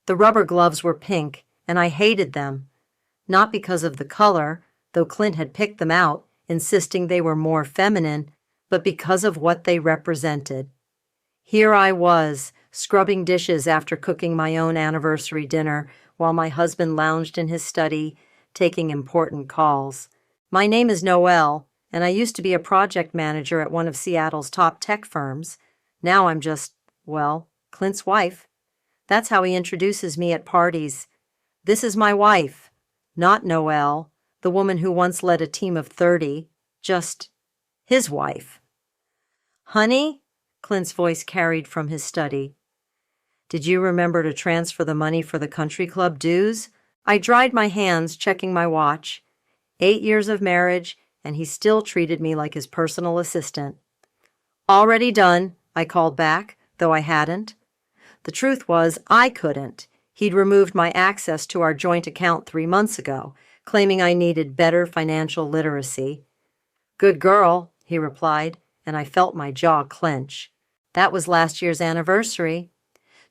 The rubber gloves were pink, and I hated them. Not because of the color, though Clint had picked them out, insisting they were more feminine, but because of what they represented. Here I was, scrubbing dishes after cooking my own anniversary dinner, while my husband lounged in his study, taking important calls. My name is Noelle, and I used to be a project manager at one of Seattle's top tech firms. Now I'm just, well, Clint's wife. That's how he introduces me at parties. This is my wife, not Noelle, the woman who once led a team of 30, just his wife. Honey? Clint's voice carried from his study. Did you remember to transfer the money for the country club dues? I dried my hands, checking my watch. 8 years of marriage, and he still treated me like his personal assistant. Already done, I called back, though I hadn't. The truth was, I couldn't. He'd removed my access to our joint account 3 months ago, claiming I needed better financial literacy. Good girl, he replied, and I felt my jaw clench. That was last year's anniversary.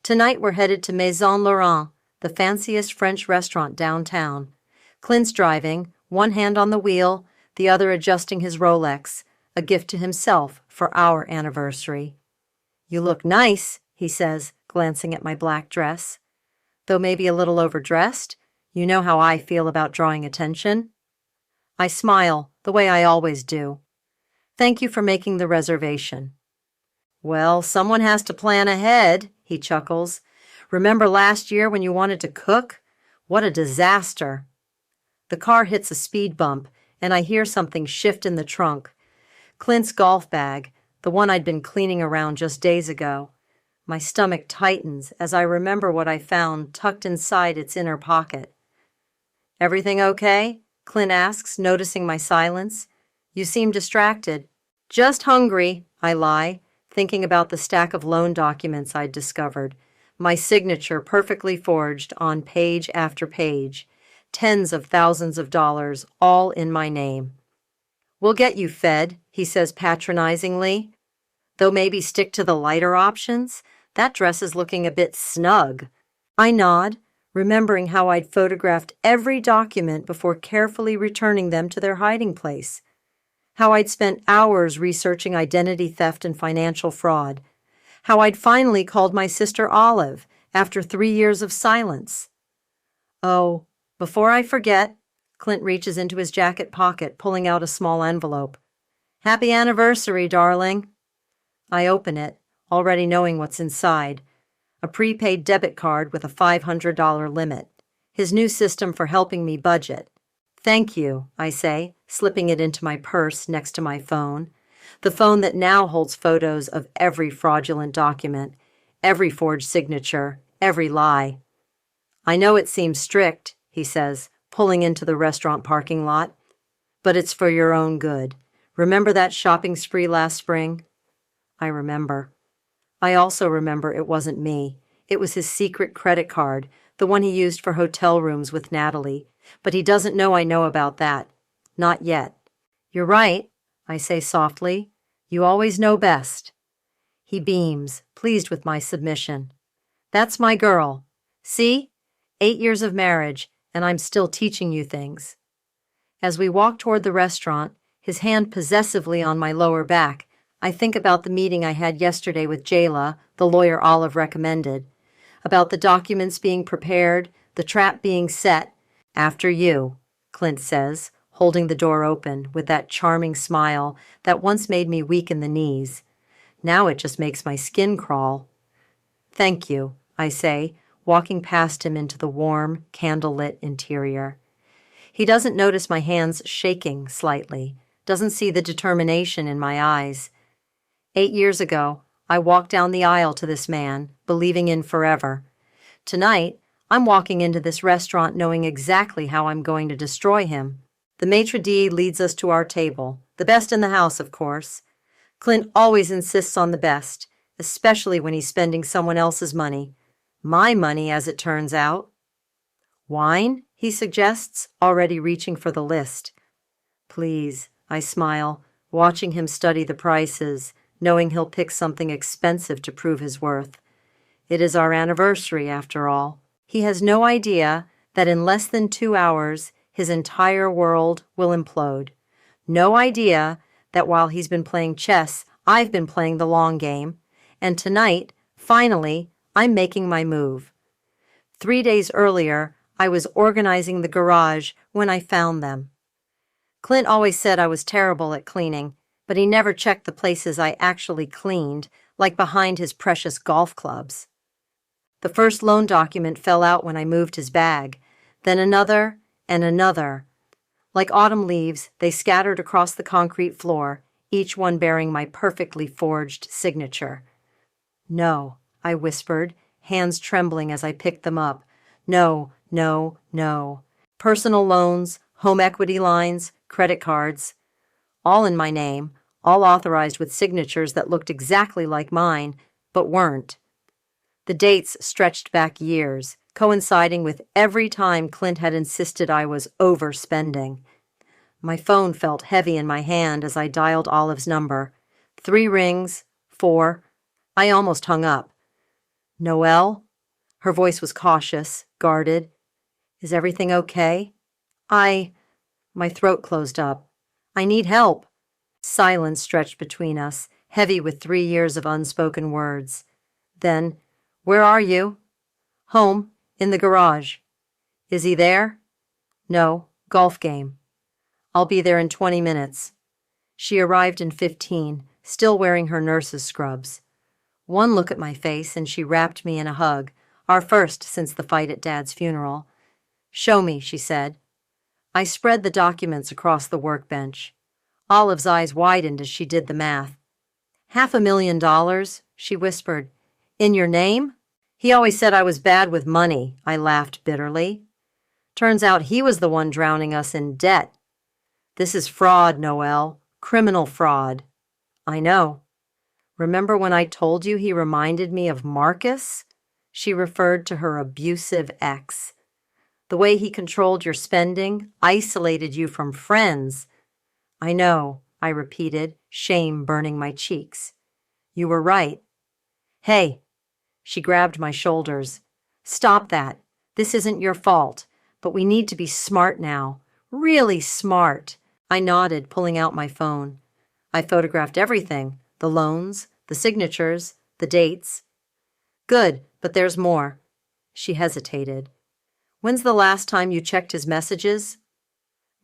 Tonight we're headed to Maison Laurent, the fanciest French restaurant downtown. Clint's driving, one hand on the wheel, the other adjusting his Rolex, a gift to himself for our anniversary. You look nice, he says, glancing at my black dress. Though maybe a little overdressed, you know how I feel about drawing attention. I smile, the way I always do. Thank you for making the reservation. Well, someone has to plan ahead, he chuckles. Remember last year when you wanted to cook? What a disaster. The car hits a speed bump, and I hear something shift in the trunk. Clint's golf bag, the one I'd been cleaning around just days ago. My stomach tightens as I remember what I found tucked inside its inner pocket. Everything okay? Clint asks, noticing my silence. You seem distracted. Just hungry, I lie, thinking about the stack of loan documents I'd discovered. My signature perfectly forged on page after page. Tens of thousands of dollars, all in my name. We'll get you fed, he says patronizingly. Though maybe stick to the lighter options. That dress is looking a bit snug. I nod, remembering how I'd photographed every document before carefully returning them to their hiding place. How I'd spent hours researching identity theft and financial fraud. How I'd finally called my sister Olive after 3 years of silence. Oh, before I forget, Clint reaches into his jacket pocket, pulling out a small envelope. Happy anniversary, darling. I open it, already knowing what's inside. A prepaid debit card with a $500 limit. His new system for helping me budget. Thank you, I say, slipping it into my purse next to my phone. The phone that now holds photos of every fraudulent document, every forged signature, every lie. I know it seems strict, he says, pulling into the restaurant parking lot. But it's for your own good. Remember that shopping spree last spring? I remember. I also remember it wasn't me. It was his secret credit card, the one he used for hotel rooms with Natalie. But he doesn't know I know about that. Not yet. You're right, I say softly. You always know best. He beams, pleased with my submission. That's my girl. See? 8 years of marriage, and I'm still teaching you things. As we walk toward the restaurant, his hand possessively on my lower back, I think about the meeting I had yesterday with Jayla, the lawyer Olive recommended, about the documents being prepared, the trap being set. After you, Clint says, holding the door open with that charming smile that once made me weak in the knees. Now it just makes my skin crawl. Thank you, I say, walking past him into the warm, candlelit interior. He doesn't notice my hands shaking slightly, doesn't see the determination in my eyes. 8 years ago, I walked down the aisle to this man, believing in forever. Tonight, I'm walking into this restaurant knowing exactly how I'm going to destroy him. The maitre d' leads us to our table, the best in the house, of course. Clint always insists on the best, especially when he's spending someone else's money. My money, as it turns out. Wine, he suggests, already reaching for the list. Please, I smile, watching him study the prices, knowing he'll pick something expensive to prove his worth. It is our anniversary, after all. He has no idea that in less than 2 hours, his entire world will implode. No idea that while he's been playing chess, I've been playing the long game. And tonight, finally, I'm making my move. 3 days earlier, I was organizing the garage when I found them. Clint always said I was terrible at cleaning, but he never checked the places I actually cleaned, like behind his precious golf clubs. The first loan document fell out when I moved his bag, then another and another. Like autumn leaves, they scattered across the concrete floor, each one bearing my perfectly forged signature. "No," I whispered, hands trembling as I picked them up. "No, no, no. Personal loans, home equity lines, credit cards. All in my name, all authorized with signatures that looked exactly like mine, but weren't." The dates stretched back years, coinciding with every time Clint had insisted I was overspending. My phone felt heavy in my hand as I dialed Olive's number. 3 rings, 4. I almost hung up. "Noelle?" Her voice was cautious, guarded. "Is everything okay?" My throat closed up. "I need help." Silence stretched between us, heavy with 3 years of unspoken words. Then, "Where are you?" "Home, in the garage." "Is he there?" "No, golf game." "I'll be there in 20 minutes. She arrived in 15, still wearing her nurse's scrubs. One look at my face and she wrapped me in a hug, our first since the fight at Dad's funeral. "Show me," she said. I spread the documents across the workbench. Olive's eyes widened as she did the math. $500,000, she whispered. "In your name?" "He always said I was bad with money," I laughed bitterly. "Turns out he was the one drowning us in debt." "This is fraud, Noelle. Criminal fraud." "I know. Remember when I told you he reminded me of Marcus?" She referred to her abusive ex. "The way he controlled your spending, isolated you from friends." "I know," I repeated, shame burning my cheeks. "You were right." "Hey." She grabbed my shoulders. "Stop that. This isn't your fault. But we need to be smart now. Really smart." I nodded, pulling out my phone. I photographed everything. The loans, the signatures, the dates. "Good, but there's more." She hesitated. "When's the last time you checked his messages?"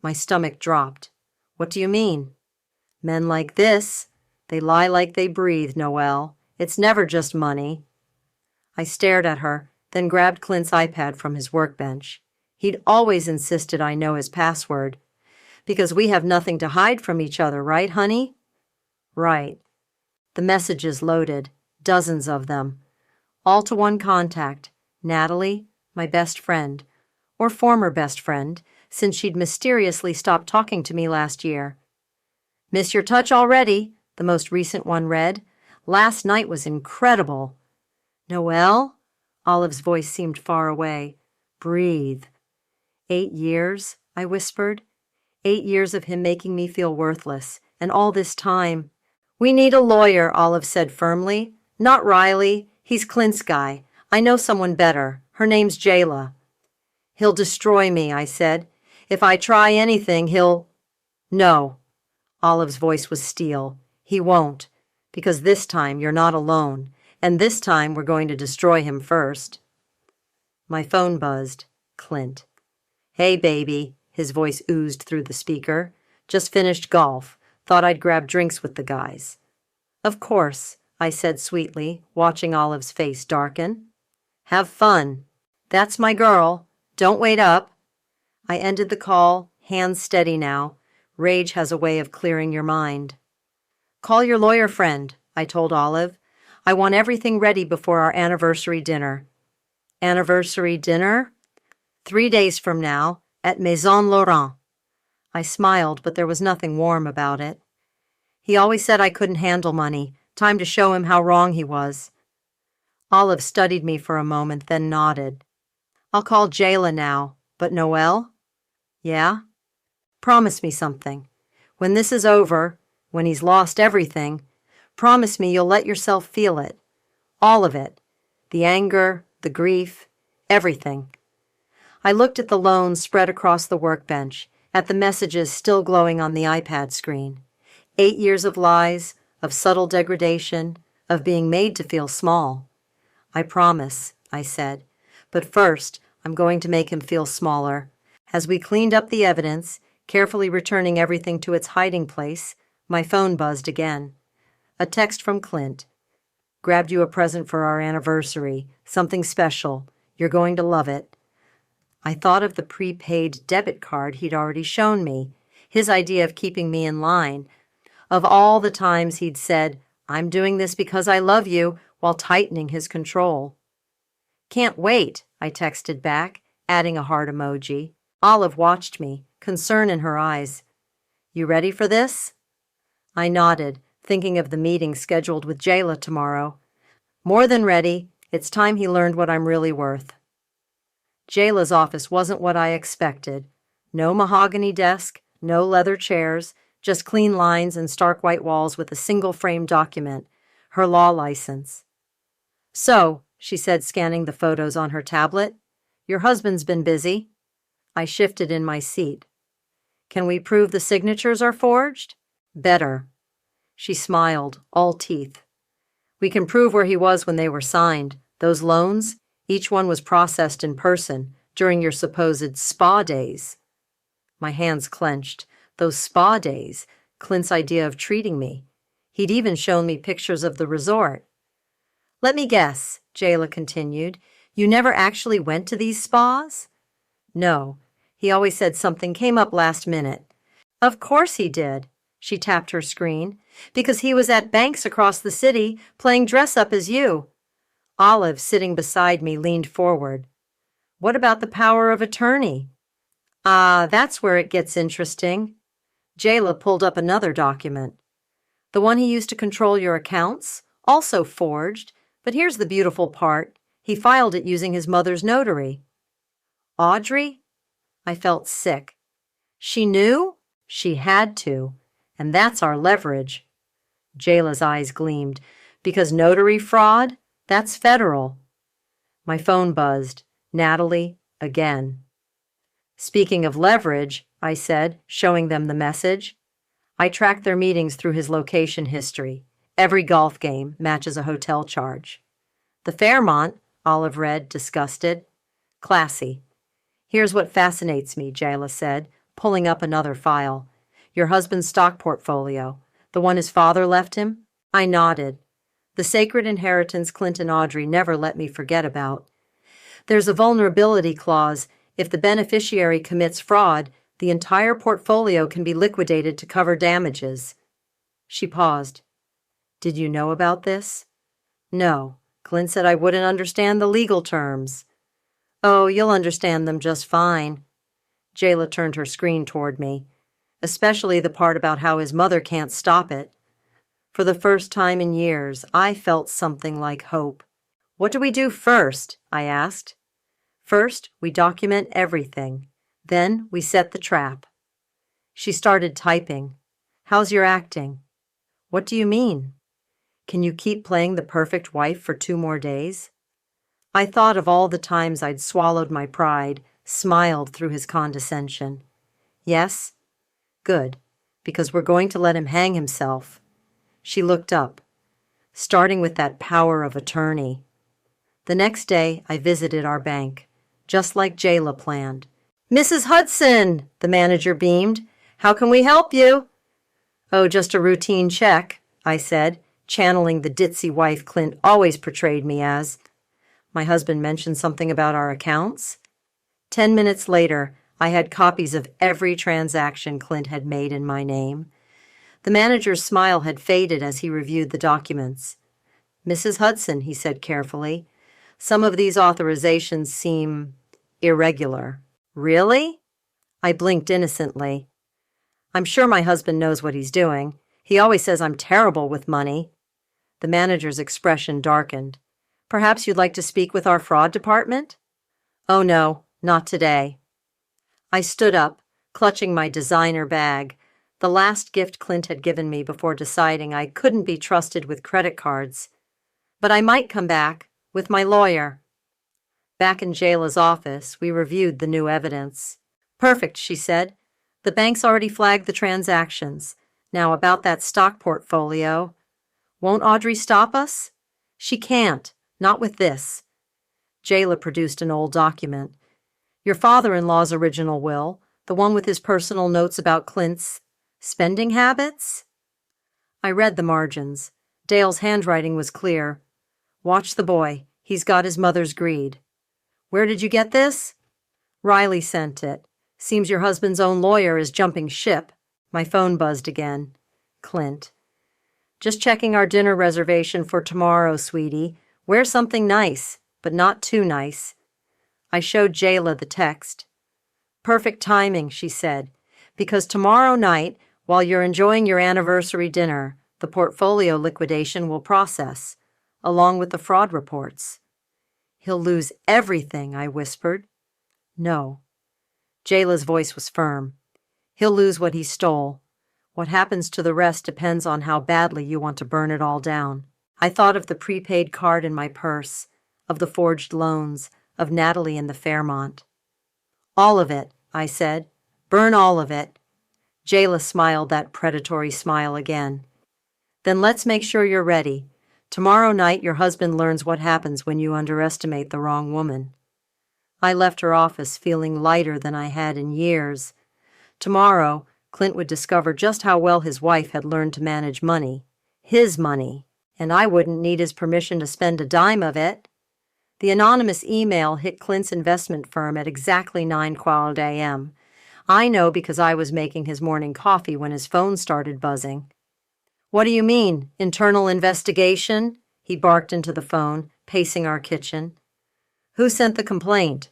My stomach dropped. "What do you mean?" "Men like this, they lie like they breathe, Noelle. It's never just money." I stared at her, then grabbed Clint's iPad from his workbench. He'd always insisted I know his password. "Because we have nothing to hide from each other, right, honey?" "Right." The messages loaded, dozens of them. All to one contact, Natalie, my best friend, or former best friend, since she'd mysteriously stopped talking to me last year. "Miss your touch already," the most recent one read. "Last night was incredible." "Noelle?" Olive's voice seemed far away. "Breathe." 8 years, I whispered. 8 years of him making me feel worthless, and all this time. "We need a lawyer," Olive said firmly. "Not Riley. He's Clint's guy. I know someone better. Her name's Jayla." "He'll destroy me," I said. "If I try anything, he'll—" "No." Olive's voice was steel. "He won't. Because this time you're not alone. And this time we're going to destroy him first." My phone buzzed. Clint. "Hey, baby," his voice oozed through the speaker. "Just finished golf. Thought I'd grab drinks with the guys." "Of course," I said sweetly, watching Olive's face darken. "Have fun." "That's my girl. Don't wait up." I ended the call, hands steady now. Rage has a way of clearing your mind. "Call your lawyer friend," I told Olive. "I want everything ready before our anniversary dinner." "Anniversary dinner?" 3 days from now, at Maison Laurent. I smiled, but there was nothing warm about it. "He always said I couldn't handle money. Time to show him how wrong he was." Olive studied me for a moment, then nodded. "I'll call Jayla now. But Noelle?" "Yeah?" "Promise me something. When this is over, when he's lost everything, promise me you'll let yourself feel it. All of it. The anger, the grief, Everything. I looked at the loans spread across the workbench, at the messages still glowing on the iPad screen. 8 years of lies, of subtle degradation, of being made to feel small. I promise, I said, but first I'm going to make him feel smaller. As we cleaned up the evidence, carefully returning everything to its hiding place, my phone buzzed again. A text from Clint. Grabbed you a present for our anniversary, something special. You're going to love it. I thought of the prepaid debit card he'd already shown me, his idea of keeping me in line, of all the times he'd said, I'm doing this because I love you, while tightening his control. Can't wait, I texted back, adding a heart emoji. Olive watched me, concern in her eyes. You ready for this? I nodded, thinking of the meeting scheduled with Jayla tomorrow. More than ready. It's time he learned what I'm really worth. Jayla's office wasn't what I expected. No mahogany desk, no leather chairs, just clean lines and stark white walls with a single-frame document, her law license. So, she said, scanning the photos on her tablet, your husband's been busy. I shifted in my seat. Can we prove the signatures are forged? Better. She smiled, all teeth. We can prove where he was when they were signed. Those loans, each one was processed in person during your supposed spa days. My hands clenched. Those spa days, Clint's idea of treating me. He'd even shown me pictures of the resort. Let me guess, Jayla continued, you never actually went to these spas? No. He always said something came up last minute. Of course he did. She tapped her screen. Because he was at banks across the city playing dress-up as you. Olive, sitting beside me, leaned forward. What about the power of attorney? That's where it gets interesting. Jayla pulled up another document. The one he used to control your accounts, also forged, but here's the beautiful part. He filed it using his mother's notary. Audrey? I felt sick. She knew? She had to. And that's our leverage. Jayla's eyes gleamed. Because notary fraud? That's federal. My phone buzzed. Natalie, again. Speaking of leverage, I said, showing them the message. I tracked their meetings through his location history. Every golf game matches a hotel charge. The Fairmont, Olive read, disgusted. Classy. Here's what fascinates me, Jayla said, pulling up another file. Your husband's stock portfolio, the one his father left him? I nodded. The sacred inheritance Clint and Audrey never let me forget about. There's a vulnerability clause. If the beneficiary commits fraud, the entire portfolio can be liquidated to cover damages. She paused. Did you know about this? No. Clint said I wouldn't understand the legal terms. Oh, you'll understand them just fine. Jayla turned her screen toward me, especially the part about how his mother can't stop it. For the first time in years, I felt something like hope. What do we do first? I asked. First, we document everything. Then we set the trap. She started typing. How's your acting? What do you mean? Can you keep playing the perfect wife for 2 more days? I thought of all the times I'd swallowed my pride, smiled through his condescension. Yes? Good, because we're going to let him hang himself. She looked up, starting with that power of attorney. The next day, I visited our bank, just like Jayla planned. Mrs. Hudson, the manager beamed. How can we help you? Oh, just a routine check, I said, channeling the ditzy wife Clint always portrayed me as. My husband mentioned something about our accounts. 10 minutes later, I had copies of every transaction Clint had made in my name. The manager's smile had faded as he reviewed the documents. Mrs. Hudson, he said carefully, some of these authorizations seem irregular. Really? I blinked innocently. I'm sure my husband knows what he's doing. He always says I'm terrible with money. The manager's expression darkened. Perhaps you'd like to speak with our fraud department? Oh no, not today. I stood up, clutching my designer bag, the last gift Clint had given me before deciding I couldn't be trusted with credit cards. But I might come back, with my lawyer. Back in Jayla's office, we reviewed the new evidence. Perfect, she said. The bank's already flagged the transactions. Now about that stock portfolio. Won't Audrey stop us? She can't. Not with this. Jayla produced an old document. Your father-in-law's original will, the one with his personal notes about Clint's spending habits? I read the margins. Dale's handwriting was clear. Watch the boy. He's got his mother's greed. Where did you get this? Riley sent it. Seems your husband's own lawyer is jumping ship. My phone buzzed again. Clint. Just checking our dinner reservation for tomorrow, sweetie. Wear something nice, but not too nice. I showed Jayla the text. Perfect timing, she said, because tomorrow night, while you're enjoying your anniversary dinner, the portfolio liquidation will process, along with the fraud reports. He'll lose everything, I whispered. No. Jayla's voice was firm. He'll lose what he stole. What happens to the rest depends on how badly you want to burn it all down. I thought of the prepaid card in my purse, of the forged loans, of Natalie and the Fairmont. All of it, I said. Burn all of it. Jayla smiled that predatory smile again. Then let's make sure you're ready. Tomorrow night your husband learns what happens when you underestimate the wrong woman. I left her office feeling lighter than I had in years. Tomorrow, Clint would discover just how well his wife had learned to manage money. His money. And I wouldn't need his permission to spend a dime of it. The anonymous email hit Clint's investment firm at exactly 9:00 a.m. I know because I was making his morning coffee when his phone started buzzing. What do you mean, internal investigation? He barked into the phone, pacing our kitchen. Who sent the complaint?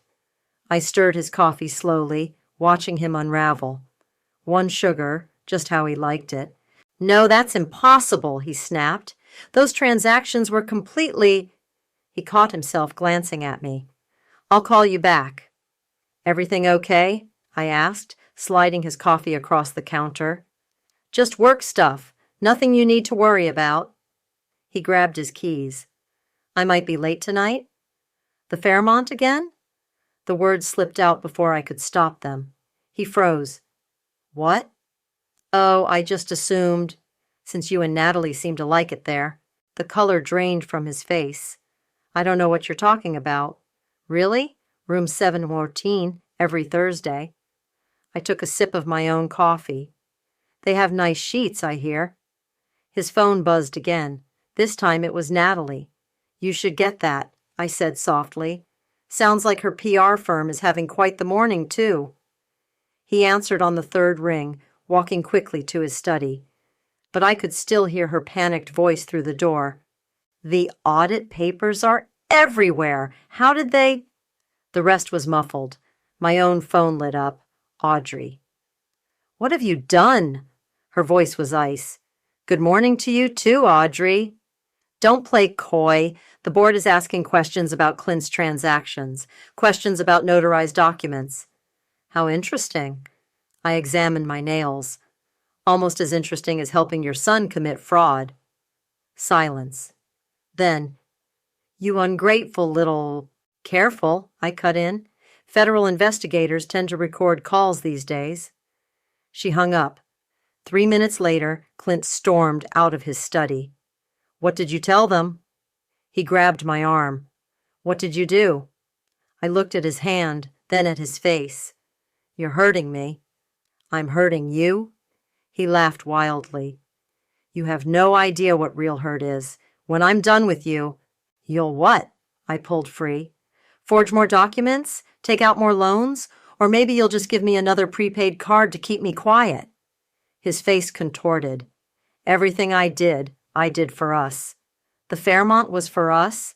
I stirred his coffee slowly, watching him unravel. 1 sugar, just how he liked it. No, that's impossible, he snapped. Those transactions were completely... He caught himself glancing at me. I'll call you back. Everything okay? I asked, sliding his coffee across the counter. Just work stuff. Nothing you need to worry about. He grabbed his keys. I might be late tonight? The Fairmont again? The words slipped out before I could stop them. He froze. What? Oh, I just assumed, since you and Natalie seem to like it there. The color drained from his face. I don't know what you're talking about. Really? Room 714, every Thursday. I took a sip of my own coffee. They have nice sheets, I hear. His phone buzzed again. This time it was Natalie. You should get that, I said softly. Sounds like her PR firm is having quite the morning, too. He answered on the 3rd ring, walking quickly to his study. But I could still hear her panicked voice through the door. The audit papers are everywhere. How did they... The rest was muffled. My own phone lit up. Audrey. What have you done? Her voice was ice. Good morning to you too, Audrey. Don't play coy. The board is asking questions about Clint's transactions, questions about notarized documents. How interesting. I examined my nails. Almost as interesting as helping your son commit fraud. Silence. Then, you ungrateful little... Careful, I cut in. Federal investigators tend to record calls these days. She hung up. 3 minutes later, Clint stormed out of his study. What did you tell them? He grabbed my arm. What did you do? I looked at his hand, then at his face. You're hurting me. I'm hurting you? He laughed wildly. You have no idea what real hurt is. When I'm done with you... You'll what? I pulled free. Forge more documents? Take out more loans? Or maybe you'll just give me another prepaid card to keep me quiet. His face contorted. Everything I did for us. The Fairmont was for us?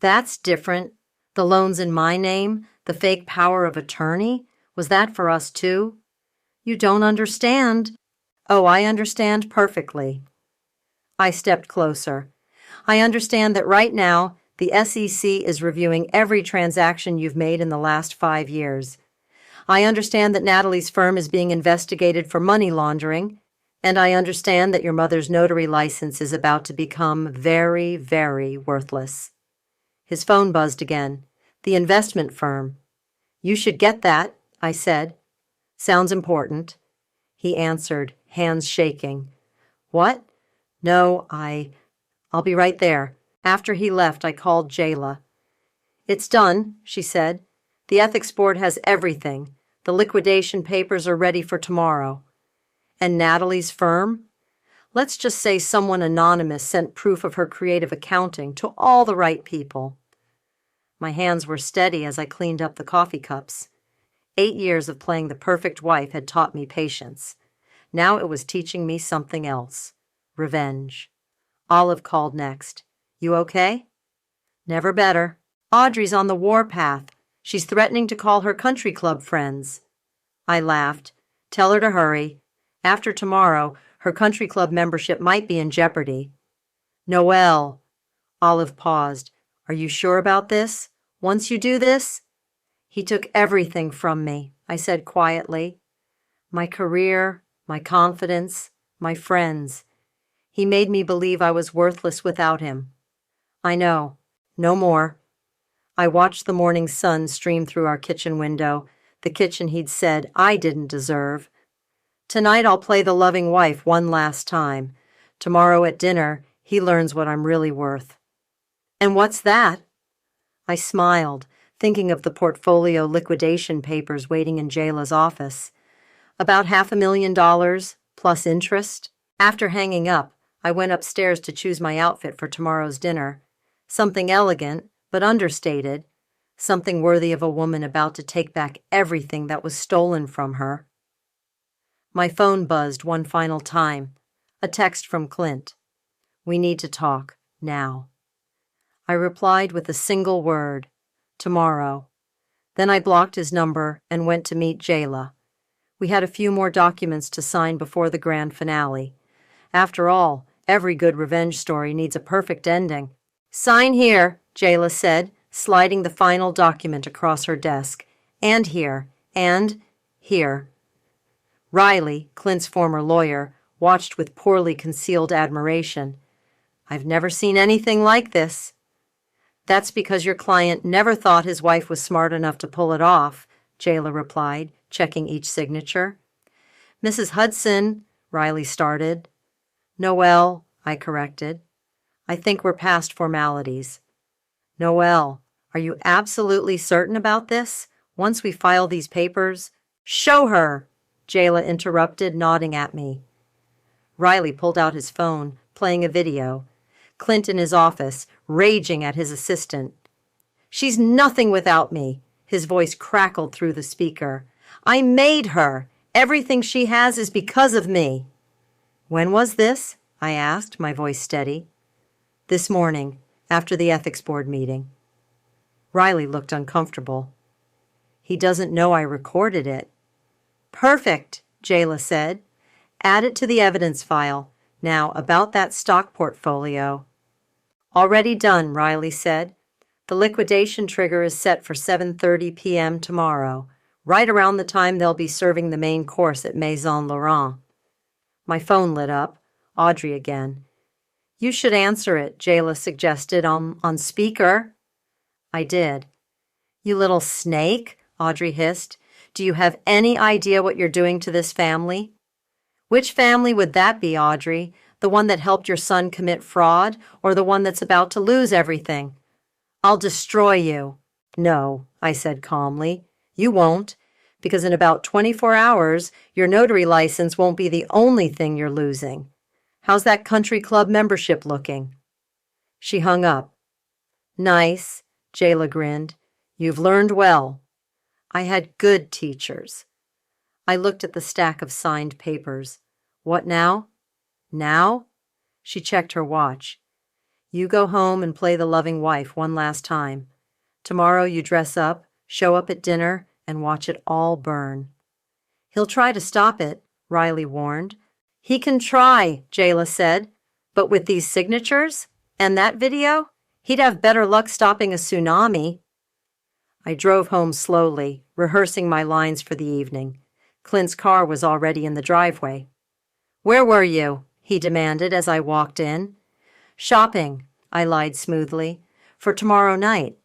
That's different. The loans in my name, the fake power of attorney, was that for us too? You don't understand. Oh, I understand perfectly. I stepped closer. I understand that right now, the SEC is reviewing every transaction you've made in the last 5 years. I understand that Natalie's firm is being investigated for money laundering, and I understand that your mother's notary license is about to become very, very worthless. His phone buzzed again. The investment firm. You should get that, I said. Sounds important. He answered, hands shaking. What? No, I'll be right there. After he left, I called Jayla. It's done, she said. The ethics board has everything. The liquidation papers are ready for tomorrow. And Natalie's firm? Let's just say someone anonymous sent proof of her creative accounting to all the right people. My hands were steady as I cleaned up the coffee cups. 8 years of playing the perfect wife had taught me patience. Now it was teaching me something else. Revenge. Olive called next. You okay? Never better. Audrey's on the warpath. She's threatening to call her country club friends. I laughed. Tell her to hurry. After tomorrow, her country club membership might be in jeopardy. Noelle. Olive paused. Are you sure about this? Once you do this? He took everything from me, I said quietly. My career, my confidence, my friends. He made me believe I was worthless without him. I know. No more. I watched the morning sun stream through our kitchen window, the kitchen he'd said I didn't deserve. Tonight I'll play the loving wife one last time. Tomorrow at dinner, he learns what I'm really worth. And what's that? I smiled, thinking of the portfolio liquidation papers waiting in Jayla's office. About $500,000 plus interest. After hanging up, I went upstairs to choose my outfit for tomorrow's dinner. Something elegant, but understated. Something worthy of a woman about to take back everything that was stolen from her. My phone buzzed one final time. A text from Clint. We need to talk, now. I replied with a single word. Tomorrow. Then I blocked his number and went to meet Jayla. We had a few more documents to sign before the grand finale. After all, every good revenge story needs a perfect ending. Sign here, Jayla said, sliding the final document across her desk. And here. And here. Riley, Clint's former lawyer, watched with poorly concealed admiration. I've never seen anything like this. That's because your client never thought his wife was smart enough to pull it off, Jayla replied, checking each signature. Mrs. Hudson, Riley started. Noelle, I corrected. I think we're past formalities. Noelle, are you absolutely certain about this? Once we file these papers? Show her, Jayla interrupted, nodding at me. Riley pulled out his phone, playing a video. Clint in his office, raging at his assistant. She's nothing without me. His voice crackled through the speaker. I made her. Everything she has is because of me. When was this? I asked, my voice steady. This morning, after the ethics board meeting. Riley looked uncomfortable. He doesn't know I recorded it. Perfect, Jayla said. Add it to the evidence file. Now, about that stock portfolio. Already done, Riley said. The liquidation trigger is set for 7:30 p.m. tomorrow, right around the time they'll be serving the main course at Maison Laurent. My phone lit up. Audrey again. You should answer it, Jayla suggested, on speaker. I did. You little snake, Audrey hissed. Do you have any idea what you're doing to this family? Which family would that be, Audrey? The one that helped your son commit fraud, or the one that's about to lose everything? I'll destroy you. No, I said calmly. You won't, because in about 24 hours, your notary license won't be the only thing you're losing. How's that country club membership looking? She hung up. Nice, Jayla grinned. You've learned well. I had good teachers. I looked at the stack of signed papers. What now? Now? She checked her watch. You go home and play the loving wife one last time. Tomorrow you dress up, show up at dinner, and watch it all burn. He'll try to stop it, Riley warned. He can try, Jayla said. But with these signatures and that video, he'd have better luck stopping a tsunami. I drove home slowly, rehearsing my lines for the evening. Clint's car was already in the driveway. Where were you? He demanded as I walked in. Shopping, I lied smoothly. For tomorrow night.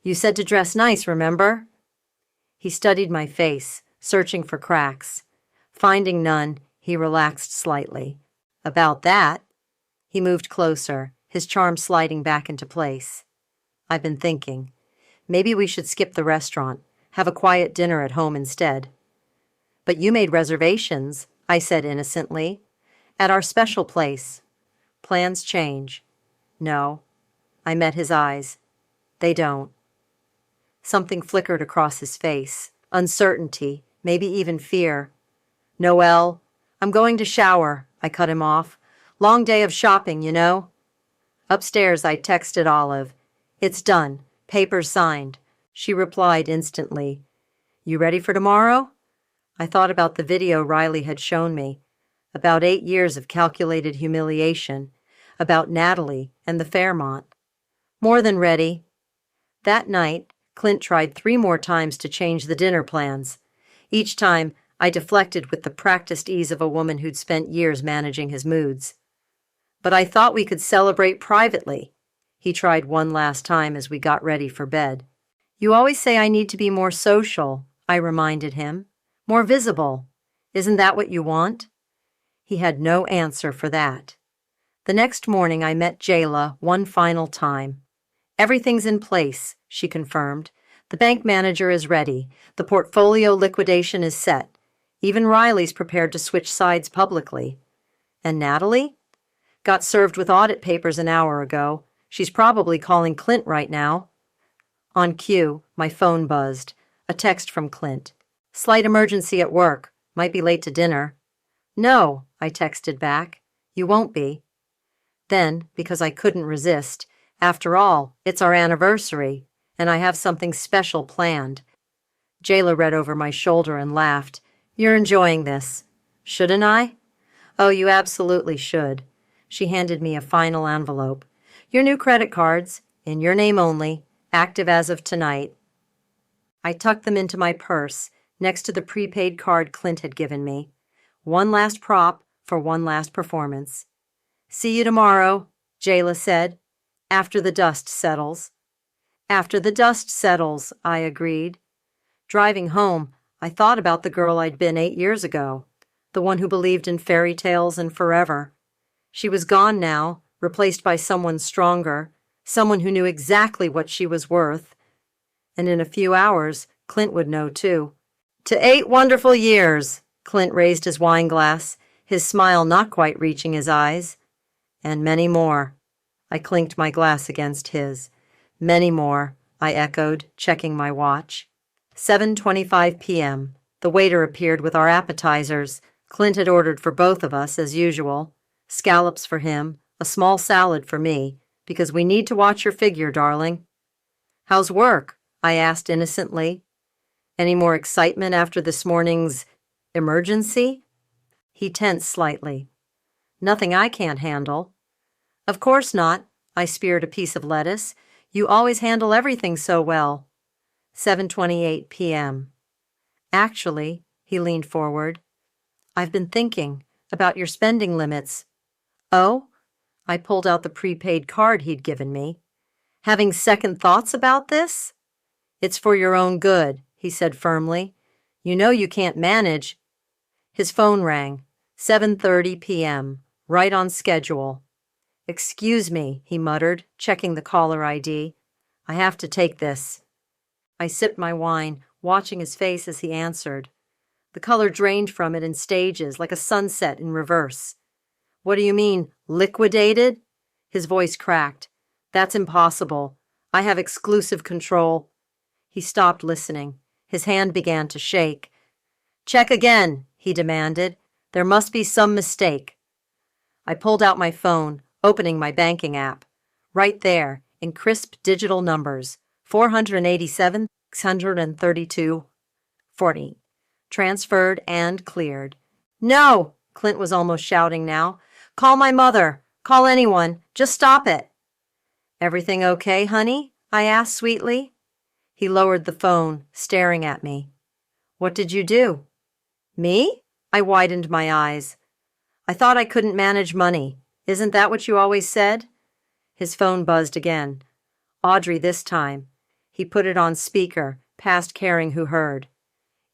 You said to dress nice, remember? He studied my face, searching for cracks. Finding none, he relaxed slightly. About that, he moved closer, his charm sliding back into place. I've been thinking. Maybe we should skip the restaurant, have a quiet dinner at home instead. But you made reservations, I said innocently. At our special place. Plans change. No. I met his eyes. They don't. Something flickered across his face. Uncertainty, maybe even fear. Noelle, I'm going to shower, I cut him off. Long day of shopping, you know. Upstairs, I texted Olive. It's done. Papers signed. She replied instantly. You ready for tomorrow? I thought about the video Riley had shown me. About 8 years of calculated humiliation. About Natalie and the Fairmont. More than ready. That night, Clint tried 3 more times to change the dinner plans. Each time, I deflected with the practiced ease of a woman who'd spent years managing his moods. But I thought we could celebrate privately. He tried one last time as we got ready for bed. You always say I need to be more social, I reminded him. More visible. Isn't that what you want? He had no answer for that. The next morning I met Jayla one final time. Everything's in place, she confirmed. The bank manager is ready. The portfolio liquidation is set. Even Riley's prepared to switch sides publicly. And Natalie? Got served with audit papers an hour ago. She's probably calling Clint right now. On cue, my phone buzzed. A text from Clint. Slight emergency at work. Might be late to dinner. No, I texted back. You won't be. Then, because I couldn't resist, after all, it's our anniversary, and I have something special planned. Jayla read over my shoulder and laughed. You're enjoying this. Shouldn't I? Oh, you absolutely should. She handed me a final envelope. Your new credit cards, in your name only, active as of tonight. I tucked them into my purse, next to the prepaid card Clint had given me. One last prop for one last performance. See you tomorrow, Jayla said, after the dust settles. After the dust settles, I agreed. Driving home, I thought about the girl I'd been 8 years ago, the one who believed in fairy tales and forever. She was gone now, replaced by someone stronger, someone who knew exactly what she was worth. And in a few hours, Clint would know too. To 8 wonderful years, Clint raised his wine glass, his smile not quite reaching his eyes. And many more. I clinked my glass against his. Many more, I echoed, checking my watch. 7:25 p.m. The waiter appeared with our appetizers. Clint had ordered for both of us, as usual. Scallops for him, a small salad for me, because we need to watch your figure, darling. How's work? I asked innocently. Any more excitement after this morning's emergency? He tensed slightly. Nothing I can't handle. Of course not. I speared a piece of lettuce. You always handle everything so well. 7:28 p.m. Actually, he leaned forward, I've been thinking about your spending limits. Oh? I pulled out the prepaid card he'd given me. Having second thoughts about this? It's for your own good, he said firmly. You know you can't manage. His phone rang. 7:30 p.m. Right on schedule. Excuse me, he muttered, checking the caller ID. I have to take this. I sipped my wine, watching his face as he answered. The color drained from it in stages, like a sunset in reverse. What do you mean, liquidated? His voice cracked. That's impossible. I have exclusive control. He stopped listening. His hand began to shake. Check again, he demanded. There must be some mistake. I pulled out my phone, opening my banking app. Right there, in crisp digital numbers, 487, 632, 40. Transferred and cleared. No! Clint was almost shouting now. Call my mother. Call anyone. Just stop it. Everything okay, honey? I asked sweetly. He lowered the phone, staring at me. What did you do? Me? I widened my eyes. I thought I couldn't manage money. Isn't that what you always said? His phone buzzed again. Audrey this time. He put it on speaker, past caring who heard.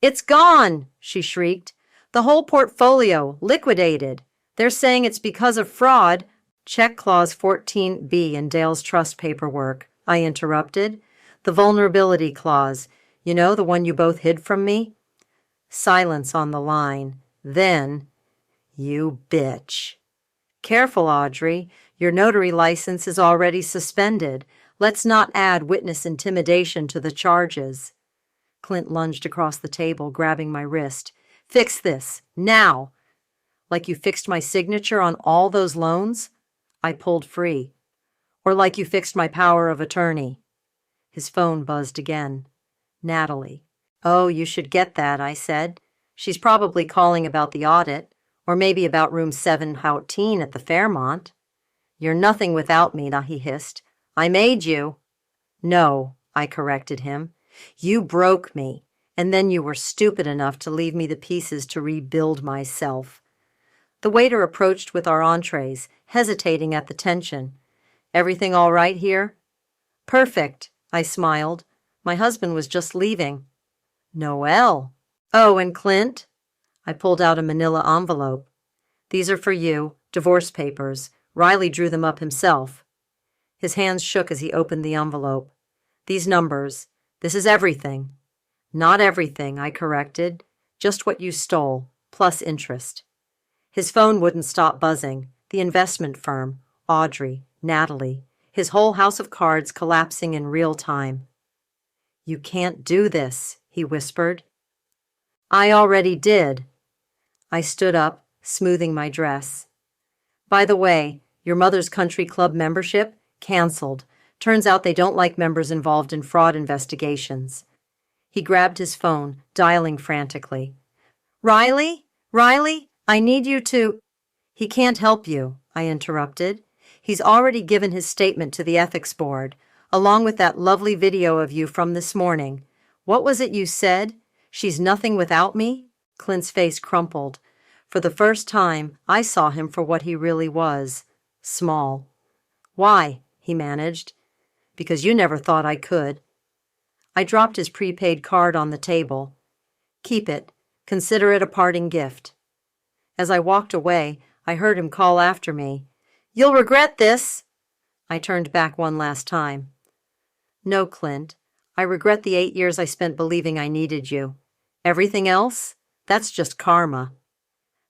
"It's gone!" she shrieked. "The whole portfolio, liquidated. They're saying it's because of fraud." "Check clause 14B in Dale's trust paperwork," I interrupted. "The vulnerability clause. You know, the one you both hid from me?" Silence on the line. Then, "You bitch." "Careful, Audrey. Your notary license is already suspended. Let's not add witness intimidation to the charges." Clint lunged across the table, grabbing my wrist. "Fix this, now!" "Like you fixed my signature on all those loans?" I pulled free. "Or like you fixed my power of attorney?" His phone buzzed again. Natalie. "Oh, you should get that," I said. "She's probably calling about the audit, or maybe about room 714 at the Fairmont." "You're nothing without me," he hissed. "I made you." "No," I corrected him. "You broke me, and then you were stupid enough to leave me the pieces to rebuild myself." The waiter approached with our entrees, hesitating at the tension. "Everything all right here?" "Perfect," I smiled. "My husband was just leaving." "Noelle." "Oh, and Clint?" I pulled out a manila envelope. "These are for you, divorce papers. Riley drew them up himself." His hands shook as he opened the envelope. "These numbers. This is everything." "Not everything," I corrected. "Just what you stole, plus interest." His phone wouldn't stop buzzing. The investment firm, Audrey, Natalie, his whole house of cards collapsing in real time. "You can't do this," he whispered. "I already did." I stood up, smoothing my dress. "By the way, your mother's country club membership? Canceled. Turns out they don't like members involved in fraud investigations." He grabbed his phone, dialing frantically. "Riley? Riley? I need you to—" "He can't help you," I interrupted. "He's already given his statement to the ethics board, along with that lovely video of you from this morning. What was it you said? She's nothing without me?" Clint's face crumpled. For the first time, I saw him for what he really was. Small. "Why?" he managed. "Because you never thought I could." I dropped his prepaid card on the table. "Keep it. Consider it a parting gift." As I walked away, I heard him call after me. "You'll regret this." I turned back one last time. "No, Clint. I regret the 8 years I spent believing I needed you. Everything else? That's just karma."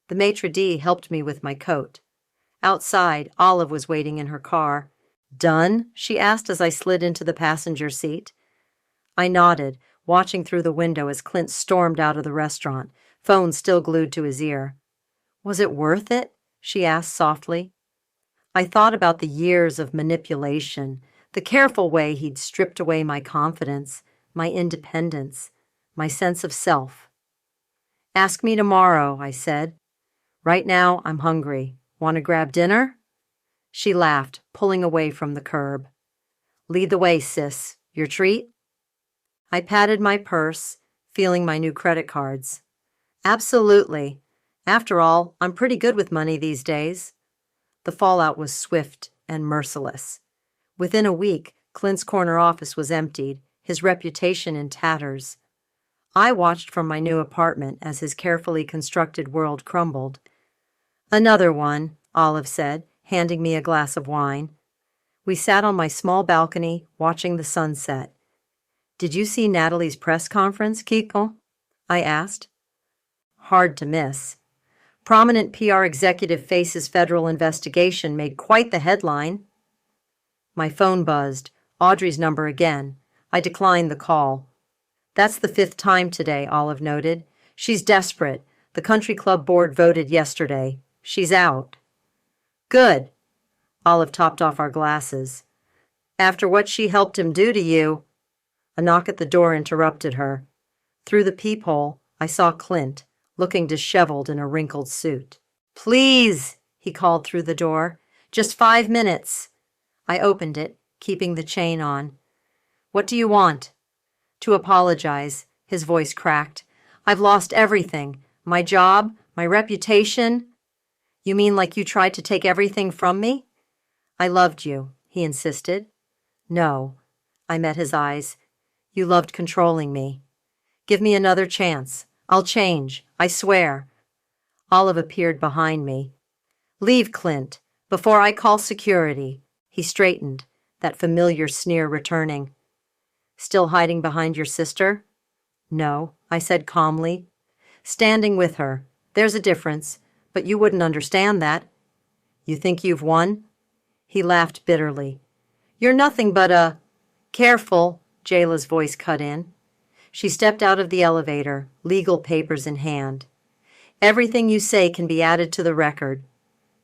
The maitre d' helped me with my coat. Outside, Olive was waiting in her car. "Done?" she asked as I slid into the passenger seat. I nodded, watching through the window as Clint stormed out of the restaurant, phone still glued to his ear. "Was it worth it?" she asked softly. I thought about the years of manipulation, the careful way he'd stripped away my confidence, my independence, my sense of self. "Ask me tomorrow," I said. "Right now, I'm hungry. Want to grab dinner?" She laughed, pulling away from the curb. "Lead the way, sis. Your treat?" I patted my purse, feeling my new credit cards. "Absolutely. After all, I'm pretty good with money these days." The fallout was swift and merciless. Within a week, Clint's corner office was emptied, his reputation in tatters. I watched from my new apartment as his carefully constructed world crumbled. "Another one," Olive said, handing me a glass of wine. We sat on my small balcony, watching the sunset. "Did you see Natalie's press conference, Kiko?" I asked. "Hard to miss. Prominent PR executive faces federal investigation made quite the headline." My phone buzzed. Audrey's number again. I declined the call. "That's the 5th time today," Olive noted. "She's desperate. The country club board voted yesterday. She's out." "Good." Olive topped off our glasses. "After what she helped him do to you—" A knock at the door interrupted her. Through the peephole, I saw Clint, looking disheveled in a wrinkled suit. "Please," he called through the door. "Just 5 minutes." I opened it, keeping the chain on. "What do you want?" "To apologize," his voice cracked. "I've lost everything. My job, my reputation." "You mean like you tried to take everything from me?" "I loved you," he insisted. "No." I met his eyes. You loved controlling me. Give me another chance. I'll change, I swear. Olive appeared behind me. Leave, Clint, before I call security. He straightened, that familiar sneer returning. Still hiding behind your sister? No, I said calmly. Standing with her. There's a difference, but you wouldn't understand that. You think you've won? He laughed bitterly. You're nothing but a... Careful, Jayla's voice cut in. She stepped out of the elevator, legal papers in hand. Everything you say can be added to the record.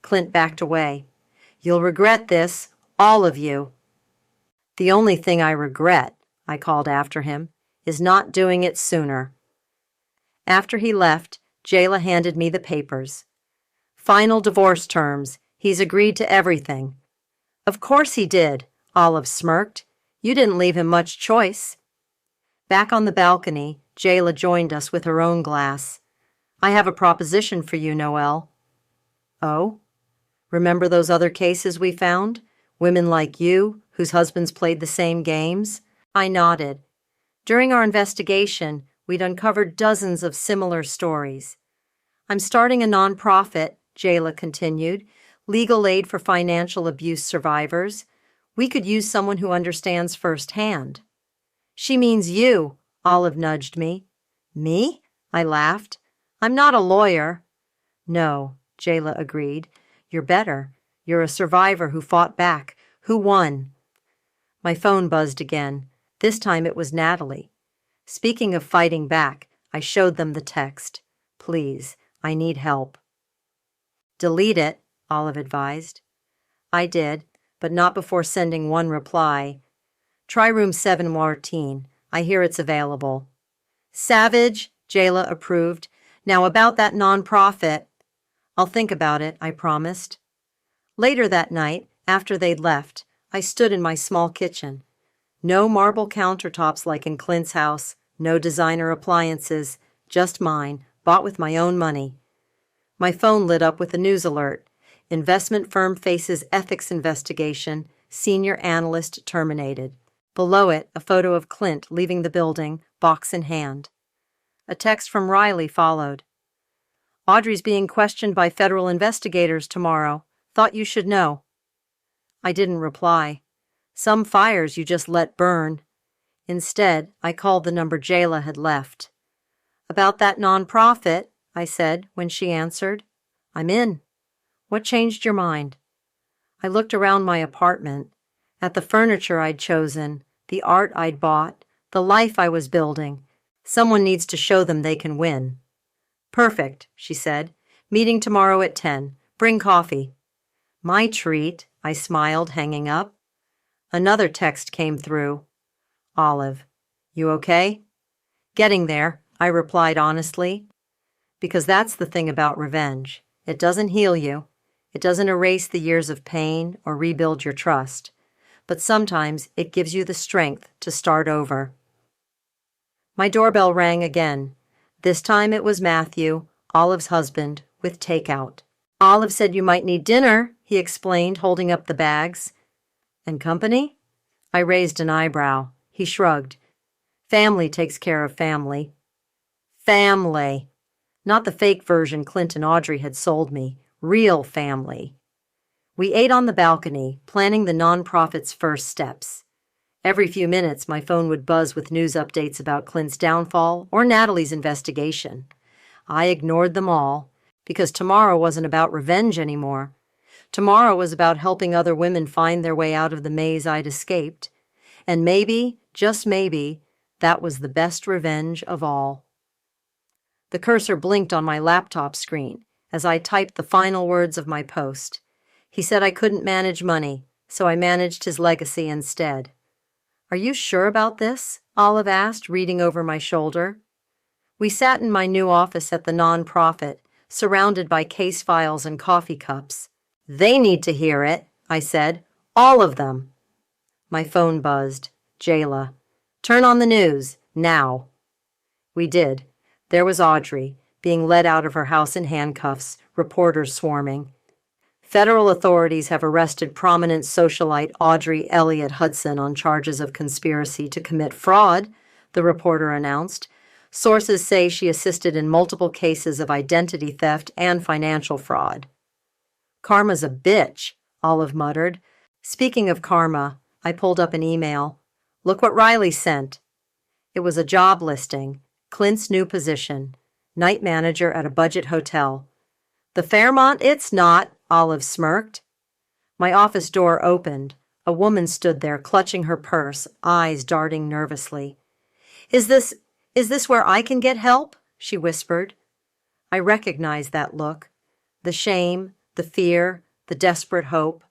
Clint backed away. You'll regret this, all of you. The only thing I regret, I called after him, is not doing it sooner. After he left, Jayla handed me the papers. Final divorce terms. He's agreed to everything. Of course he did, Olive smirked. You didn't leave him much choice. Back on the balcony, Jayla joined us with her own glass. I have a proposition for you, Noelle. Oh? Remember those other cases we found? Women like you, whose husbands played the same games? I nodded. During our investigation, we'd uncovered dozens of similar stories. I'm starting a nonprofit, Jayla continued, legal aid for financial abuse survivors. We could use someone who understands firsthand. She means you, Olive nudged me. Me? I laughed. I'm not a lawyer. No, Jayla agreed. You're better. You're a survivor who fought back, who won. My phone buzzed again. This time it was Natalie. Speaking of fighting back, I showed them the text. Please, I need help. Delete it, Olive advised. I did, but not before sending one reply. Try room 714. I hear it's available. Savage, Jayla approved. Now about that nonprofit. I'll think about it, I promised. Later that night, after they'd left, I stood in my small kitchen. No marble countertops like in Clint's house, no designer appliances, just mine, bought with my own money. My phone lit up with a news alert. Investment firm faces ethics investigation, senior analyst terminated. Below it, a photo of Clint leaving the building, box in hand. A text from Riley followed. Audrey's being questioned by federal investigators tomorrow. Thought you should know. I didn't reply. Some fires you just let burn. Instead, I called the number Jayla had left. About that nonprofit, I said when she answered. I'm in. What changed your mind? I looked around my apartment, at the furniture I'd chosen, the art I'd bought, the life I was building. Someone needs to show them they can win. Perfect, she said. Meeting tomorrow at 10. Bring coffee. My treat, I smiled, hanging up. Another text came through. Olive, you okay? Getting there, I replied honestly. Because that's the thing about revenge. It doesn't heal you. It doesn't erase the years of pain or rebuild your trust. But sometimes it gives you the strength to start over. My doorbell rang again. This time it was Matthew, Olive's husband, with takeout. Olive said you might need dinner, he explained, holding up the bags. And company? I raised an eyebrow. He shrugged. Family takes care of family. Family. Not the fake version Clint and Audrey had sold me. Real family. We ate on the balcony, planning the nonprofit's first steps. Every few minutes, my phone would buzz with news updates about Clint's downfall or Natalie's investigation. I ignored them all, because tomorrow wasn't about revenge anymore. Tomorrow was about helping other women find their way out of the maze I'd escaped. And maybe, just maybe, that was the best revenge of all. The cursor blinked on my laptop screen as I typed the final words of my post. He said I couldn't manage money, so I managed his legacy instead. Are you sure about this? Olive asked, reading over my shoulder. We sat in my new office at the nonprofit, surrounded by case files and coffee cups. They need to hear it, I said. All of them. My phone buzzed. Jayla. Turn on the news, now. We did. There was Audrey, being led out of her house in handcuffs, reporters swarming. Federal authorities have arrested prominent socialite Audrey Elliott Hudson on charges of conspiracy to commit fraud, the reporter announced. Sources say she assisted in multiple cases of identity theft and financial fraud. Karma's a bitch, Olive muttered. Speaking of karma, I pulled up an email. Look what Riley sent. It was a job listing, Clint's new position, night manager at a budget hotel. The Fairmont it's not, Olive smirked. My office door opened. A woman stood there, clutching her purse, eyes darting nervously. Is this where I can get help? She whispered. I recognized that look. The shame, the fear, the desperate hope.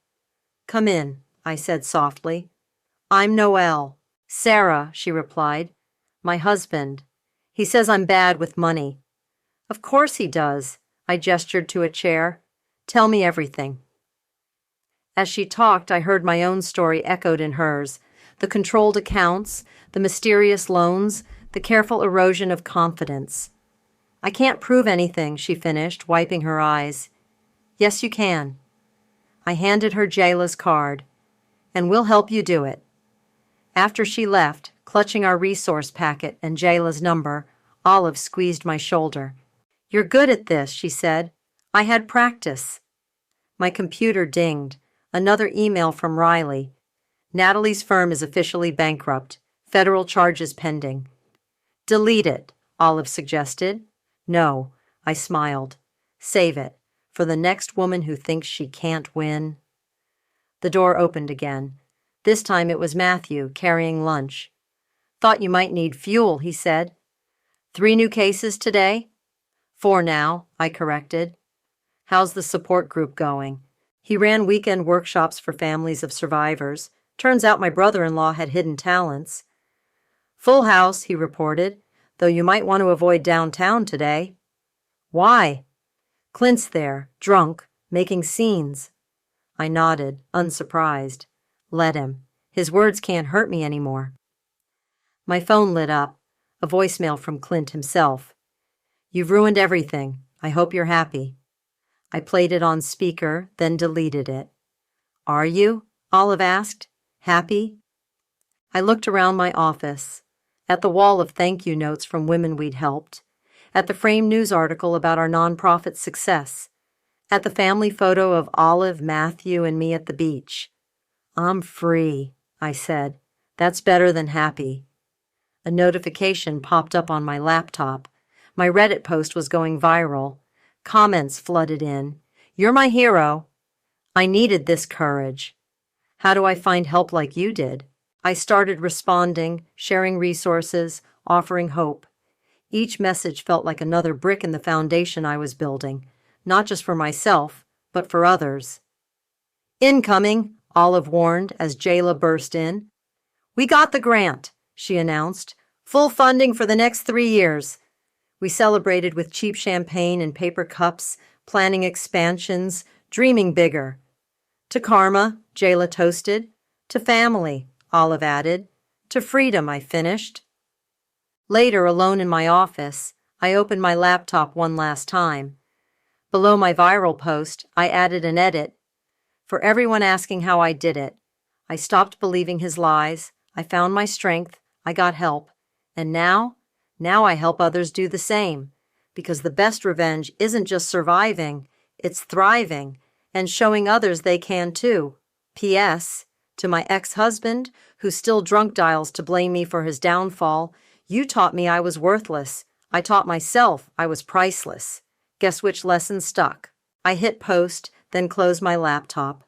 Come in, I said softly. I'm Noelle. Sarah, she replied. My husband. He says I'm bad with money. Of course he does. I gestured to a chair. Tell me everything. As she talked, I heard my own story echoed in hers. The controlled accounts, the mysterious loans, the careful erosion of confidence. I can't prove anything, she finished, wiping her eyes. Yes, you can. I handed her Jayla's card. And we'll help you do it. After she left, clutching our resource packet and Jayla's number, Olive squeezed my shoulder. You're good at this, she said. I had practice. My computer dinged. Another email from Riley. Natalie's firm is officially bankrupt. Federal charges pending. Delete it, Olive suggested. No, I smiled. Save it, for the next woman who thinks she can't win. The door opened again. This time it was Matthew, carrying lunch. Thought you might need fuel, he said. 3 new cases today? 4 now, I corrected. How's the support group going? He ran weekend workshops for families of survivors. Turns out my brother-in-law had hidden talents. Full house, he reported, though you might want to avoid downtown today. Why? Clint's there, drunk, making scenes. I nodded, unsurprised. Let him. His words can't hurt me anymore. My phone lit up, a voicemail from Clint himself. You've ruined everything. I hope you're happy. I played it on speaker, then deleted it. Are you? Olive asked. Happy? I looked around my office, at the wall of thank you notes from women we'd helped, at the framed news article about our nonprofit success, at the family photo of Olive, Matthew, and me at the beach. I'm free, I said. That's better than happy. A notification popped up on my laptop. My Reddit post was going viral. Comments flooded in. You're my hero. I needed this courage. How do I find help like you did? I started responding, sharing resources, offering hope. Each message felt like another brick in the foundation I was building, not just for myself, but for others. Incoming, Olive warned as Jayla burst in. We got the grant, she announced. Full funding for the next 3 years. We celebrated with cheap champagne and paper cups, planning expansions, dreaming bigger. To karma, Jayla toasted. To family, Olive added. To freedom, I finished. Later, alone in my office, I opened my laptop one last time. Below my viral post, I added an edit. For everyone asking how I did it, I stopped believing his lies, I found my strength, I got help, and now I help others do the same, because the best revenge isn't just surviving, it's thriving, and showing others they can too. P.S. To my ex-husband, who still drunk dials to blame me for his downfall, you taught me I was worthless. I taught myself I was priceless. Guess which lesson stuck? I hit post, then closed my laptop.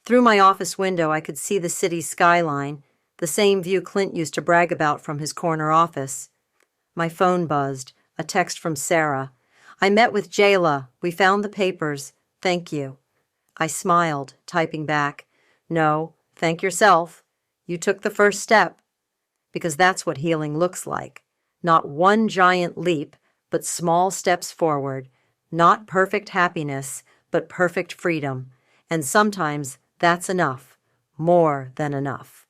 Through my office window, I could see the city's skyline, the same view Clint used to brag about from his corner office. My phone buzzed, a text from Sarah. I met with Jayla. We found the papers. Thank you. I smiled, typing back. No, thank yourself. You took the first step. Because that's what healing looks like. Not one giant leap, but small steps forward. Not perfect happiness, but perfect freedom. And sometimes that's enough. More than enough.